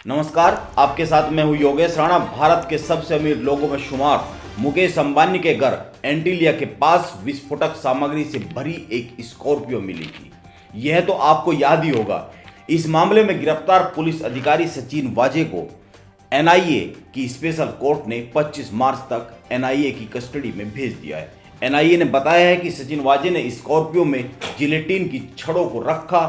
नमस्कार, आपके साथ मैं हूं योगेश राणा। भारत के सबसे अमीर लोगों में शुमार मुकेश अंबानी के घर एंटीलिया के पास विस्फोटक सामग्री से भरी एक स्कॉर्पियो मिली थी। यह तो आपको याद ही होगा। इस मामले में गिरफ्तार पुलिस अधिकारी सचिन वाजे को एनआईए की स्पेशल कोर्ट ने 25 मार्च तक एनआईए की कस्टडी में भेज दिया है। एनआईए ने बताया है कि सचिन वाजे ने स्कॉर्पियो में जिलेटिन की छड़ों को रखा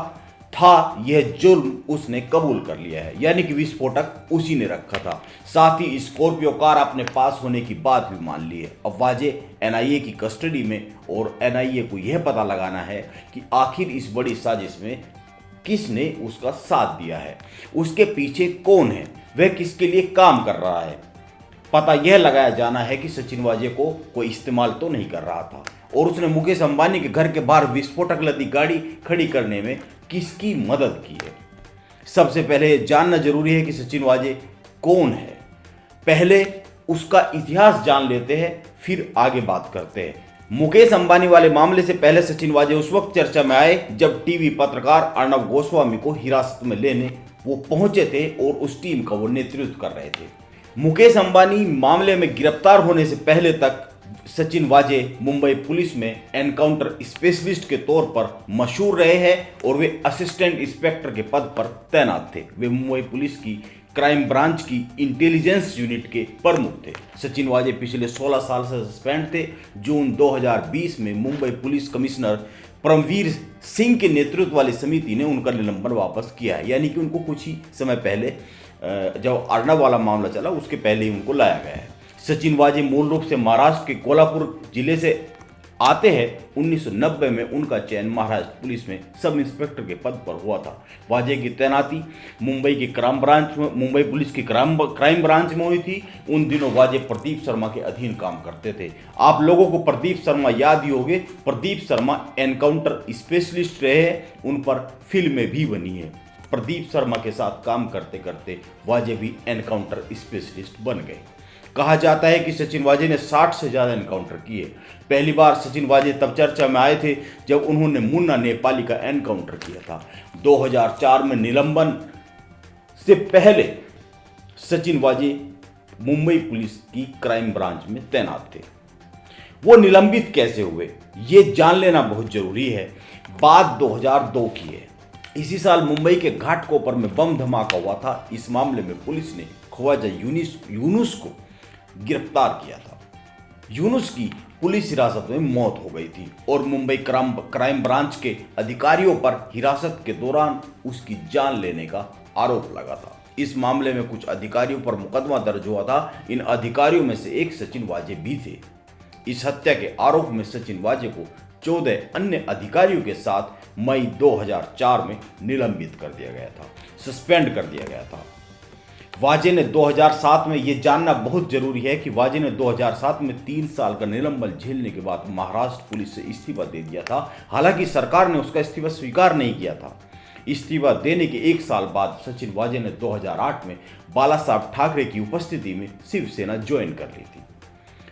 था। यह जुर्म उसने कबूल कर लिया है, यानी कि विस्फोटक उसी ने रखा था। साथ ही स्कॉर्पियो कार अपने पास होने की बात भी मान ली है। अब वाजे एनआईए की कस्टडी में और एनआईए को यह पता लगाना है कि आखिर इस बड़ी साजिश में किसने उसका साथ दिया है, उसके पीछे कौन है, वह किसके लिए काम कर रहा है। पता यह लगाया जाना है कि सचिन वाजे को कोई इस्तेमाल तो नहीं कर रहा था और उसने मुकेश अंबानी के घर के बाहर विस्फोटक लदी गाड़ी खड़ी करने में किसकी मदद की है। सबसे पहले जानना जरूरी है कि सचिन वाजे कौन है। पहले उसका इतिहास जान लेते हैं, फिर आगे बात करते हैं। मुकेश अंबानी वाले मामले से पहले सचिन वाजे उस वक्त चर्चा में आए जब टीवी पत्रकार अर्णब गोस्वामी को हिरासत में लेने वो पहुंचे थे और उस टीम का वो नेतृत्व कर रहे थे। मुकेश अंबानी मामले में गिरफ्तार होने से पहले तक सचिन वाजे मुंबई पुलिस में एनकाउंटर स्पेशलिस्ट के तौर पर मशहूर रहे हैं और वे असिस्टेंट इंस्पेक्टर के पद पर तैनात थे। वे मुंबई पुलिस की क्राइम ब्रांच की इंटेलिजेंस यूनिट के प्रमुख थे। सचिन वाजे पिछले 16 साल से सस्पेंड थे। जून 2020 में मुंबई पुलिस कमिश्नर परमवीर सिंह के नेतृत्व वाली समिति ने उनका निलंबन वापस किया है, यानी कि उनको कुछ ही समय पहले जब अर्नब वाला मामला चला उसके पहले ही उनको लाया गया है। सचिन वाजे मूल रूप से महाराष्ट्र के कोल्हापुर जिले से आते हैं। 1990 में उनका चयन महाराष्ट्र पुलिस में सब इंस्पेक्टर के पद पर हुआ था। वाजे की तैनाती मुंबई पुलिस की क्राइम ब्रांच में हुई थी। उन दिनों वाजे प्रदीप शर्मा के अधीन काम करते थे। आप लोगों को प्रदीप शर्मा याद ही होंगे। प्रदीप शर्मा एनकाउंटर स्पेशलिस्ट रहे हैं, उन पर फिल्में भी बनी है। प्रदीप शर्मा के साथ काम करते करते वाजे भी एनकाउंटर स्पेशलिस्ट बन गए। कहा जाता है कि सचिन वाजे ने 60 से ज़्यादा एनकाउंटर किए। पहली बार सचिन वाजे तब चर्चा में आए थे जब उन्होंने मुन्ना नेपाली का एनकाउंटर किया था। 2004 में निलंबन से पहले सचिन वाजे मुंबई पुलिस की क्राइम ब्रांच में तैनात थे। वो निलंबित कैसे हुए ये जान लेना बहुत जरूरी है। बात 2002 की है। इसी साल मुंबई के घाटकोपर में बम धमाका हुआ था। इस मामले में पुलिस ने ख्वाजा यूनुस को गिरफ्तार किया था। यूनुस की पुलिस हिरासत में मौत हो गई थी और मुंबई क्राइम ब्रांच के अधिकारियों पर हिरासत के दौरान उसकी जान लेने का आरोप लगा था। इस मामले में कुछ अधिकारियों पर मुकदमा दर्ज हुआ था। इन अधिकारियों में से एक सचिन वाजे भी थे। इस हत्या के आरोप में सचिन वाजे को 14 अन्य अधिकारियों के साथ मई 2004 में निलंबित कर दिया गया था, सस्पेंड कर दिया गया था। वाजे ने 2007 में यह जानना बहुत जरूरी है कि वाजे ने 2007 में 3 साल का निलंबन झेलने के बाद महाराष्ट्र पुलिस से इस्तीफा दे दिया था। हालांकि सरकार ने उसका इस्तीफा स्वीकार नहीं किया था। इस्तीफा देने के 1 साल बाद सचिन वाजे ने 2008 में बाला साहब ठाकरे की उपस्थिति में शिवसेना ज्वाइन कर ली थी।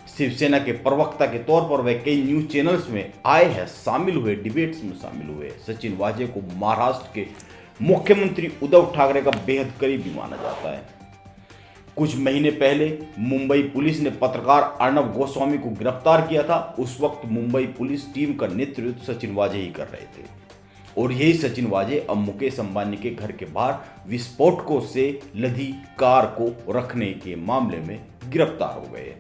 शिवसेना के प्रवक्ता के तौर पर वे कई न्यूज चैनल्स में आए हैं, शामिल हुए, डिबेट्स में शामिल हुए। सचिन वाजे को महाराष्ट्र के मुख्यमंत्री उद्धव ठाकरे का बेहद करीबी माना जाता है। कुछ महीने पहले मुंबई पुलिस ने पत्रकार अर्णब गोस्वामी को गिरफ्तार किया था। उस वक्त मुंबई पुलिस टीम का नेतृत्व सचिन वाजे ही कर रहे थे और यही सचिन वाजे अब मुकेश अंबानी के घर के बाहर विस्फोटकों से लदी कार को रखने के मामले में गिरफ्तार हो गए।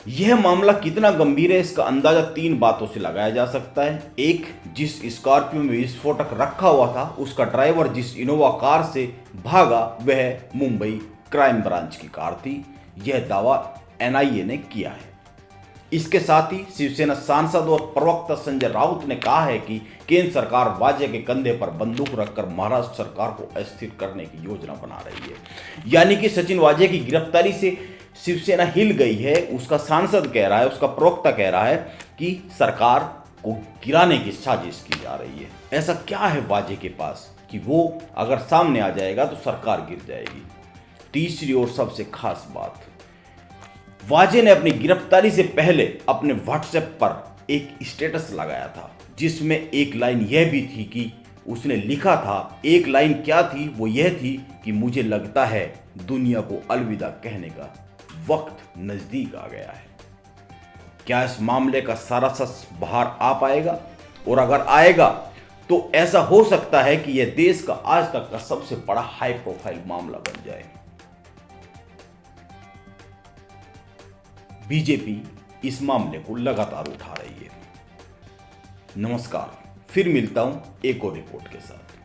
यह मामला कितना गंभीर है इसका अंदाजा 3 बातों से लगाया जा सकता है। एक, जिस स्कॉर्पियो में विस्फोटक रखा हुआ था उसका ड्राइवर जिस इनोवा कार से भागा वह मुंबई क्राइम ब्रांच की कार थी। यह दावा एनआईए ने किया है। इसके साथ ही शिवसेना सांसद और प्रवक्ता संजय राउत ने कहा है कि केंद्र सरकार वाजे के कंधे पर बंदूक रखकर महाराष्ट्र सरकार को अस्थिर करने की योजना बना रही है। यानी कि सचिन वाजे की गिरफ्तारी से शिवसेना हिल गई है। उसका सांसद कह रहा है, उसका प्रवक्ता कह रहा है कि सरकार को गिराने की साजिश की जा रही है। ऐसा क्या है वाजे के पास कि वो अगर सामने आ जाएगा तो सरकार गिर जाएगी। तीसरी और सबसे खास बात, वाजे ने अपनी गिरफ्तारी से पहले अपने व्हाट्सएप पर एक स्टेटस लगाया था जिसमें एक लाइन यह भी थी कि उसने लिखा था, एक लाइन क्या थी, वो यह थी कि मुझे लगता है दुनिया को अलविदा कहने का वक्त नजदीक आ गया है। क्या इस मामले का सारा सच बाहर आ पाएगा? और अगर आएगा तो ऐसा हो सकता है कि यह देश का आज तक का सबसे बड़ा हाई प्रोफाइल मामला बन जाए। बीजेपी इस मामले को लगातार उठा रही है। नमस्कार, फिर मिलता हूं एक और रिपोर्ट के साथ।